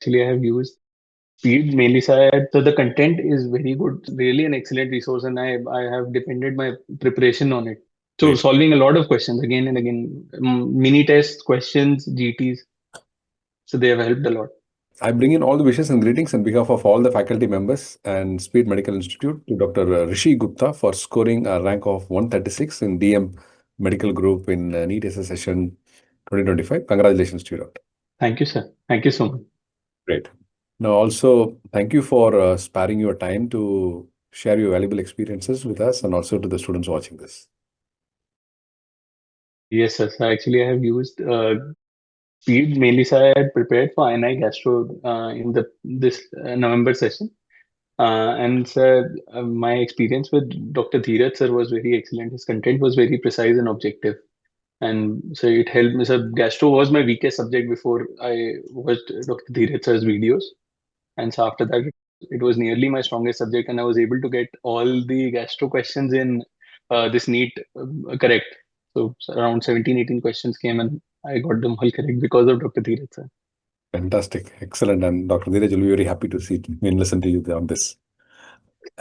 Actually, I have used Speed mainly. So the content is very good, really an excellent resource, and I have depended my preparation on it. So Great. solving a lot of questions again and again, mini tests, questions, GTs. So they have helped a lot. I bring in all the wishes and greetings on behalf of all the faculty members and Speed Medical Institute to Dr. Rishi Gupta for scoring a rank of 136 in DM Medical Group in NEET session 2025. Congratulations to you, Doctor. Thank you, sir. Thank you so much. Great. Now, also, thank you for sparing your time to share your valuable experiences with us and also to the students watching this. Yes, sir. So actually, I have used Speed mainly. So I had prepared for INI Gastro in the this November session. And sir, my experience with Dr. Dheeraj sir was very excellent. His content was very precise and objective. And so it helped me. So gastro was my weakest subject before I watched Dr. Dheeraj sir's videos. And so after that, it was nearly my strongest subject. And I was able to get all the gastro questions in this NEET correct. So around 17, 18 questions came and I got them all correct because of Dr. Dheeraj sir. Fantastic. Excellent. And Dr. Dheeraj will be very happy to see and listen to you on this.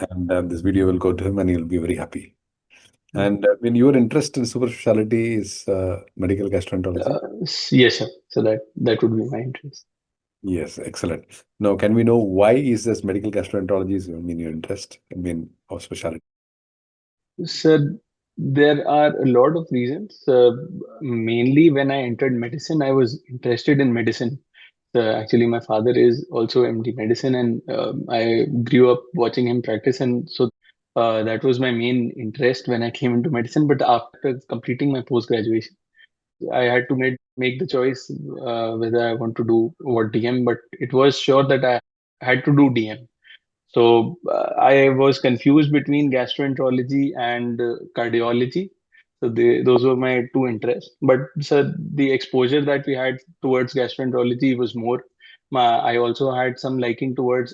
And this video will go to him and he'll be very happy. And when your interest in super specialty is medical gastroenterology? Yes, sir. So that would be my interest. Yes, excellent. Now, can we know why is this medical gastroenterology is, your interest? Of specialty. So there are a lot of reasons. Mainly when I entered medicine, I was interested in medicine. Actually, my father is also MD medicine, and I grew up watching him practice, and so that was my main interest when I came into medicine. But after completing my post graduation, I had to make the choice whether I want to do what DM. But it was sure that I had to do DM. So I was confused between gastroenterology and cardiology. So those were my two interests. But so the exposure that we had towards gastroenterology was more. I also had some liking towards,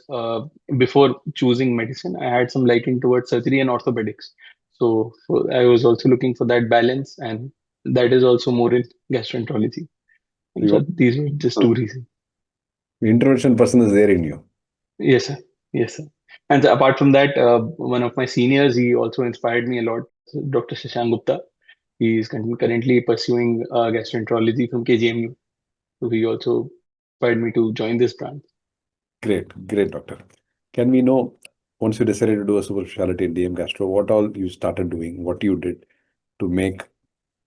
before choosing medicine, I had some liking towards surgery and orthopedics. So I was also looking for that balance, and that is also more in gastroenterology. And You so these were just two reasons. the intervention person is there in you. Yes, sir. Yes, sir. And apart from that, one of my seniors, he also inspired me a lot. Dr. Shashank Gupta. He is currently pursuing gastroenterology from KGMU. So he also inspired me to join this branch. Great, great, doctor. Can we know once you decided to do a super specialty in DM gastro, what all you started doing, what you did to make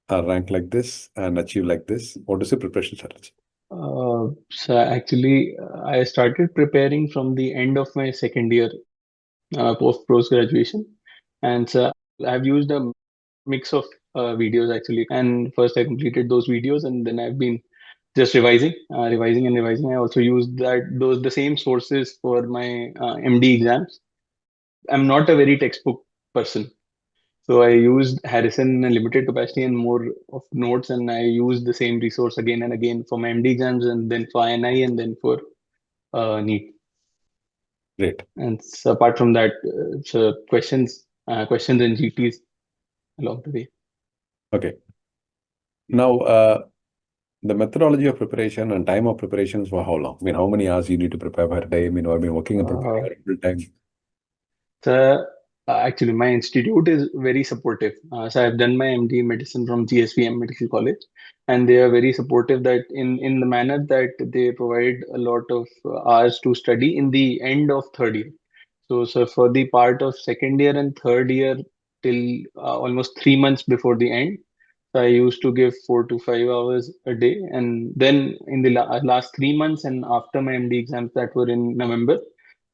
a rank like this and achieve like this? What is your preparation strategy? So actually, I started preparing from the end of my second year post graduation, and so I've used a mix of videos actually. And first, I completed those videos, and then I've been just revising and revising. I also used those the same sources for my MD exams. I'm not a very textbook person, so I used Harrison in a limited capacity and more of notes, and I used the same resource again and again for my MD exams, and then for INI, and then for NEET. Great. And so apart from that, so questions and GTs along the way. Okay. Now, the methodology of preparation and time of preparations for how long? How many hours you need to prepare per day? I've been working and Uh, preparing full time. So actually, my institute is very supportive. So I've done my MD medicine from GSVM Medical College, and they are very supportive that in the manner that they provide a lot of hours to study in the end of third year. So for the part of second year and third year till almost 3 months before the end, so I used to give 4 to 5 hours a day, and then in the last 3 months and after my MD exams that were in November,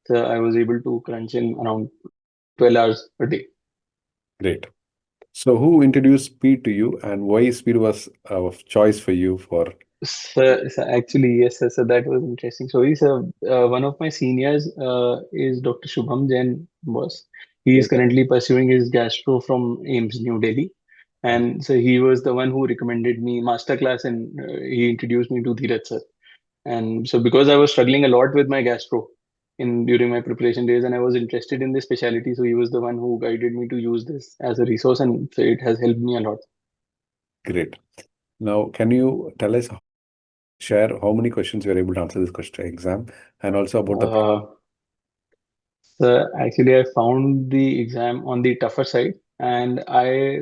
so I was able to crunch in around 12 hours a day. Great. So, who introduced speed to you, and why speed was of choice for you for? So actually, yes, sir, so that was interesting. So he's one of my seniors is Dr. Shubham Jain boss. He is currently pursuing his gastro from AIMS New Delhi. And so he was the one who recommended me masterclass, and he introduced me to Dheeraj sir. And so because I was struggling a lot with my gastro in during my preparation days, and I was interested in this specialty, so he was the one who guided me to use this as a resource, and so it has helped me a lot. Great. Now, can you tell us share how many questions you are able to answer this question exam, and also about the Uh, so actually, I found the exam on the tougher side, and I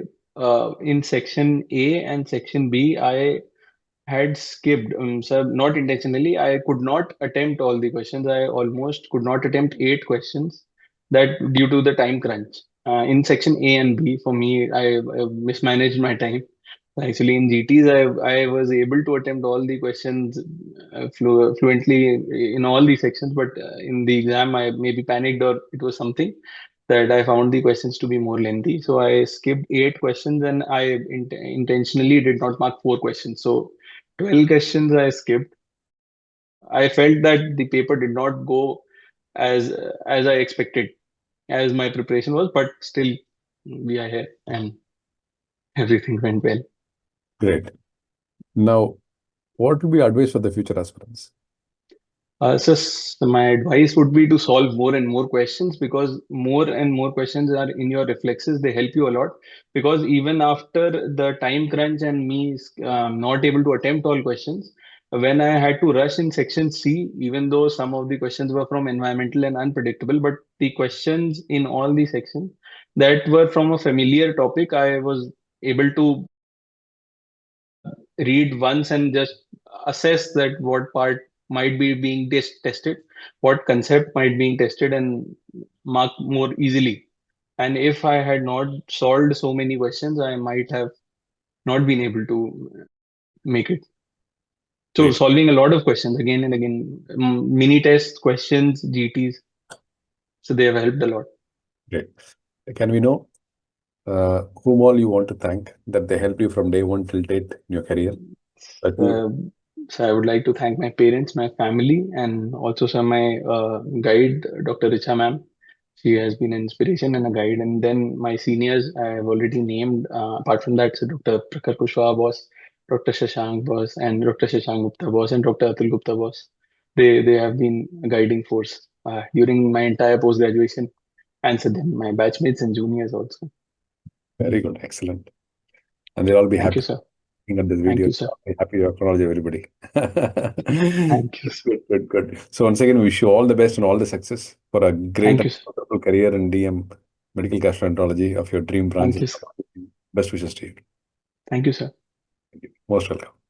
in section A and section B, I had skipped, so not intentionally. I could not attempt all the questions. I almost could not attempt 8 questions, that due to the time crunch. In section A and B, for me, I mismanaged my time. Actually, in GTs, I was able to attempt all the questions fluently in all the sections, but in the exam, I maybe panicked, or it was something that I found the questions to be more lengthy. So I skipped 8 questions, and I intentionally did not mark 4 questions. So 12 questions I skipped. I felt that the paper did not go as I expected, as my preparation was, but still we are here and everything went well. great. Now, what will be advice for the future aspirants? My advice would be to solve more and more questions, because more and more questions are in your reflexes. They help you a lot, because even after the time crunch and me not able to attempt all questions, when I had to rush in section C, even though some of the questions were from environmental and unpredictable, but the questions in all the sections that were from a familiar topic, I was able to read once and just assess that what part might be being tested, what concept might being tested, and mark more easily. And if I had not solved so many questions, I might have not been able to make it. So Great, solving a lot of questions again and again, mini tests, questions, GTs. So they have helped a lot. great. Can we know whom all you want to thank that they helped you from day one till date in your career? That will Uh, so I would like to thank my parents, my family, and also some my guide, Dr. Richa ma'am. She has been an inspiration and a guide. And then my seniors, I have already named. Apart from that, so Dr. Prakhar Kushwaha boss, Dr. Shashank boss, and Dr. Shashank Gupta boss, and Dr. Atul Gupta boss. They have been a guiding force during my entire post graduation, and so then my batchmates and juniors also. very good, excellent. And they'll all be Thank you, happy sir. looking at this Thank video. you, sir. I'll be happy to acknowledge everybody. Thank you, sir. Good, good, good. So once again, wish you all the best and all the success for a great Thank you, and sir. wonderful career in DM medical gastroenterology of your dream branch. Thank you, sir. Best wishes to you. Thank you, sir. Thank you. Most welcome.